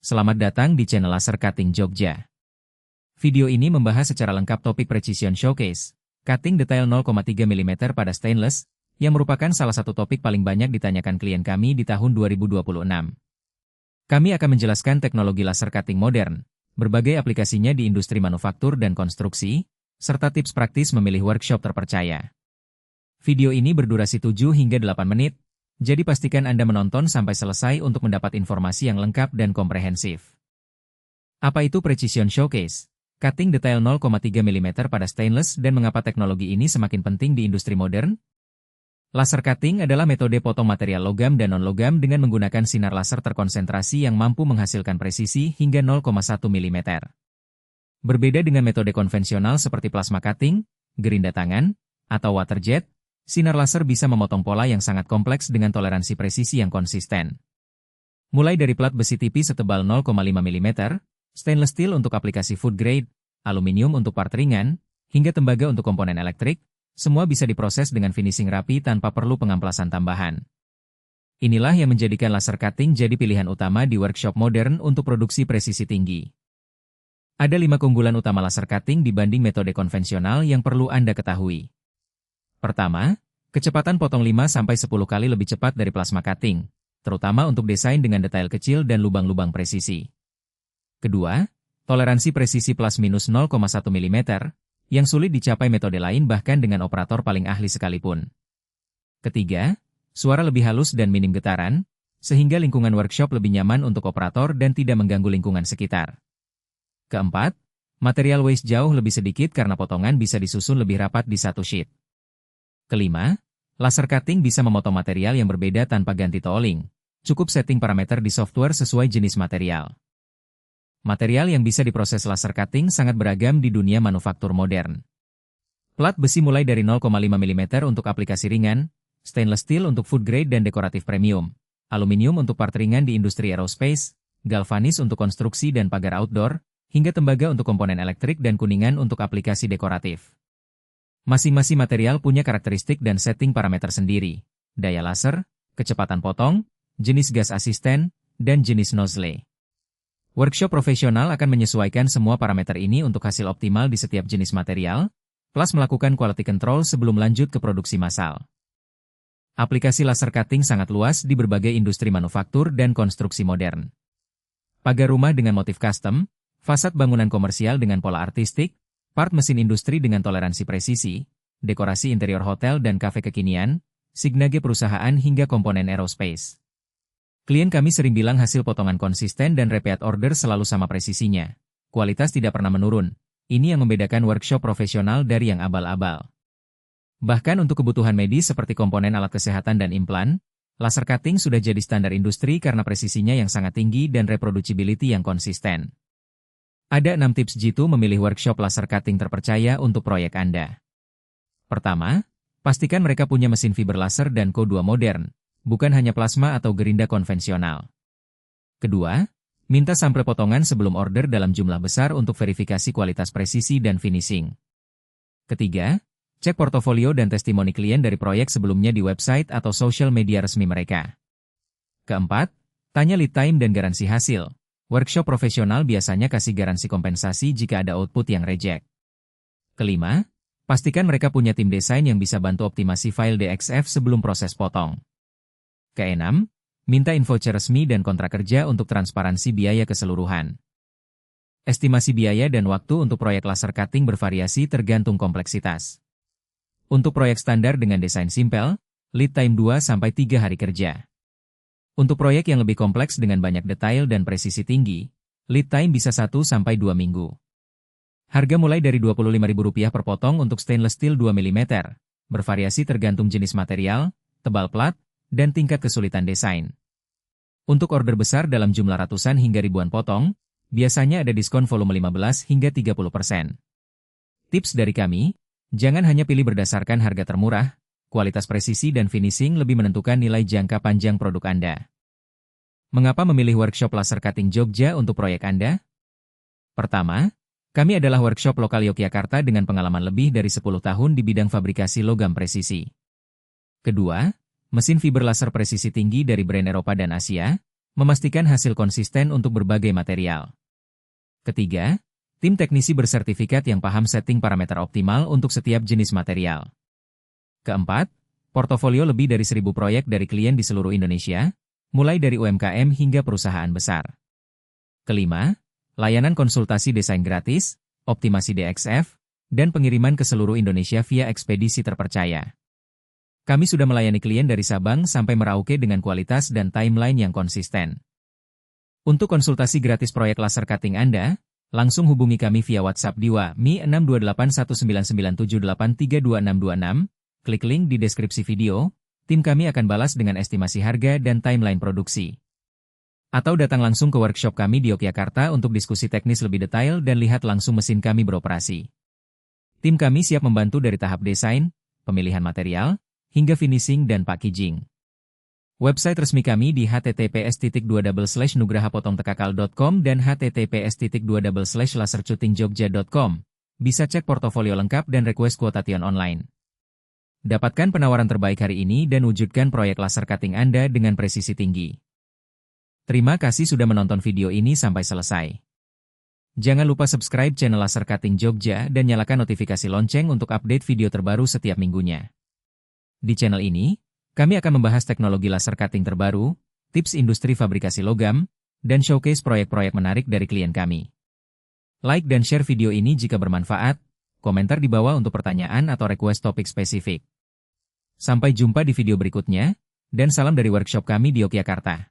Selamat datang di channel Laser Cutting Jogja. Video ini membahas secara lengkap topik Precision Showcase, cutting detail 0,3 mm pada stainless, yang merupakan salah satu topik paling banyak ditanyakan klien kami di tahun 2026. Kami akan menjelaskan teknologi laser cutting modern, berbagai aplikasinya di industri manufaktur dan konstruksi, serta tips praktis memilih workshop terpercaya. Video ini berdurasi 7 hingga 8 menit, jadi pastikan Anda menonton sampai selesai untuk mendapat informasi yang lengkap dan komprehensif. Apa itu Precision Showcase? Cutting detail 0,3 mm pada stainless dan mengapa teknologi ini semakin penting di industri modern? Laser cutting adalah metode potong material logam dan non-logam dengan menggunakan sinar laser terkonsentrasi yang mampu menghasilkan presisi hingga 0,1 mm. Berbeda dengan metode konvensional seperti plasma cutting, gerinda tangan, atau water jet, sinar laser bisa memotong pola yang sangat kompleks dengan toleransi presisi yang konsisten. Mulai dari plat besi tipis setebal 0,5 mm, stainless steel untuk aplikasi food grade, aluminium untuk part ringan, hingga tembaga untuk komponen elektrik, semua bisa diproses dengan finishing rapi tanpa perlu pengamplasan tambahan. Inilah yang menjadikan laser cutting jadi pilihan utama di workshop modern untuk produksi presisi tinggi. Ada 5 keunggulan utama laser cutting dibanding metode konvensional yang perlu Anda ketahui. Pertama, kecepatan potong 5-10 kali lebih cepat dari plasma cutting, terutama untuk desain dengan detail kecil dan lubang-lubang presisi. Kedua, toleransi presisi plus minus 0,1 mm, yang sulit dicapai metode lain bahkan dengan operator paling ahli sekalipun. Ketiga, suara lebih halus dan minim getaran, sehingga lingkungan workshop lebih nyaman untuk operator dan tidak mengganggu lingkungan sekitar. Keempat, material waste jauh lebih sedikit karena potongan bisa disusun lebih rapat di satu sheet. Kelima, laser cutting bisa memotong material yang berbeda tanpa ganti tooling. Cukup setting parameter di software sesuai jenis material. Material yang bisa diproses laser cutting sangat beragam di dunia manufaktur modern. Plat besi mulai dari 0,5 mm untuk aplikasi ringan, stainless steel untuk food grade dan dekoratif premium, aluminium untuk part ringan di industri aerospace, galvanis untuk konstruksi dan pagar outdoor, hingga tembaga untuk komponen elektrik dan kuningan untuk aplikasi dekoratif. Masing-masing material punya karakteristik dan setting parameter sendiri, daya laser, kecepatan potong, jenis gas asisten, dan jenis nozzle. Workshop profesional akan menyesuaikan semua parameter ini untuk hasil optimal di setiap jenis material, plus melakukan quality control sebelum lanjut ke produksi massal. Aplikasi laser cutting sangat luas di berbagai industri manufaktur dan konstruksi modern. Pagar rumah dengan motif custom, fasad bangunan komersial dengan pola artistik, part mesin industri dengan toleransi presisi, dekorasi interior hotel dan kafe kekinian, signage perusahaan hingga komponen aerospace. Klien kami sering bilang hasil potongan konsisten dan repeat order selalu sama presisinya. Kualitas tidak pernah menurun. Ini yang membedakan workshop profesional dari yang abal-abal. Bahkan untuk kebutuhan medis seperti komponen alat kesehatan dan implan, laser cutting sudah jadi standar industri karena presisinya yang sangat tinggi dan reproducibility yang konsisten. Ada 6 tips jitu memilih workshop laser cutting terpercaya untuk proyek Anda. Pertama, pastikan mereka punya mesin fiber laser dan Q2 modern, bukan hanya plasma atau gerinda konvensional. Kedua, minta sampel potongan sebelum order dalam jumlah besar untuk verifikasi kualitas presisi dan finishing. Ketiga, cek portofolio dan testimoni klien dari proyek sebelumnya di website atau social media resmi mereka. Keempat, tanya lead time dan garansi hasil. Workshop profesional biasanya kasih garansi kompensasi jika ada output yang reject. Kelima, pastikan mereka punya tim desain yang bisa bantu optimasi file DXF sebelum proses potong. Keenam, minta info resmi dan kontrak kerja untuk transparansi biaya keseluruhan. Estimasi biaya dan waktu untuk proyek laser cutting bervariasi tergantung kompleksitas. Untuk proyek standar dengan desain simpel, lead time 2-3 hari kerja. Untuk proyek yang lebih kompleks dengan banyak detail dan presisi tinggi, lead time bisa 1-2 minggu. Harga mulai dari Rp25.000 per potong untuk stainless steel 2 mm, bervariasi tergantung jenis material, tebal plat, dan tingkat kesulitan desain. Untuk order besar dalam jumlah ratusan hingga ribuan potong, biasanya ada diskon volume 15 hingga 30%. Tips dari kami, jangan hanya pilih berdasarkan harga termurah, kualitas presisi dan finishing lebih menentukan nilai jangka panjang produk Anda. Mengapa memilih workshop laser cutting Jogja untuk proyek Anda? Pertama, kami adalah workshop lokal Yogyakarta dengan pengalaman lebih dari 10 tahun di bidang fabrikasi logam presisi. Kedua, mesin fiber laser presisi tinggi dari brand Eropa dan Asia, Memastikan hasil konsisten untuk berbagai material. Ketiga, tim teknisi bersertifikat yang paham setting parameter optimal untuk setiap jenis material. Keempat, portofolio lebih dari 1.000 proyek dari klien di seluruh Indonesia, mulai dari UMKM hingga perusahaan besar. Kelima, layanan konsultasi desain gratis, optimasi DXF, dan pengiriman ke seluruh Indonesia via ekspedisi terpercaya. Kami sudah melayani klien dari Sabang sampai Merauke dengan kualitas dan timeline yang konsisten. Untuk konsultasi gratis proyek laser cutting Anda, langsung hubungi kami via WhatsApp di Mi 6281997832626, klik link di deskripsi video, tim kami akan balas dengan estimasi harga dan timeline produksi. Atau datang langsung ke workshop kami di Yogyakarta untuk diskusi teknis lebih detail dan lihat langsung mesin kami beroperasi. Tim kami siap membantu dari tahap desain, pemilihan material, hingga finishing dan packaging. Website resmi kami di https://nugrahapotongtekakal.com dan https://lasercuttingjogja.com. Bisa cek portofolio lengkap dan request quotation online. Dapatkan penawaran terbaik hari ini dan wujudkan proyek laser cutting Anda dengan presisi tinggi. Terima kasih sudah menonton video ini sampai selesai. Jangan lupa subscribe channel Laser Cutting Jogja dan nyalakan notifikasi lonceng untuk update video terbaru setiap minggunya. Di channel ini, kami akan membahas teknologi laser cutting terbaru, tips industri fabrikasi logam, dan showcase proyek-proyek menarik dari klien kami. Like dan share video ini jika bermanfaat, komentar di bawah untuk pertanyaan atau request topik spesifik. Sampai jumpa di video berikutnya, dan salam dari workshop kami di Yogyakarta.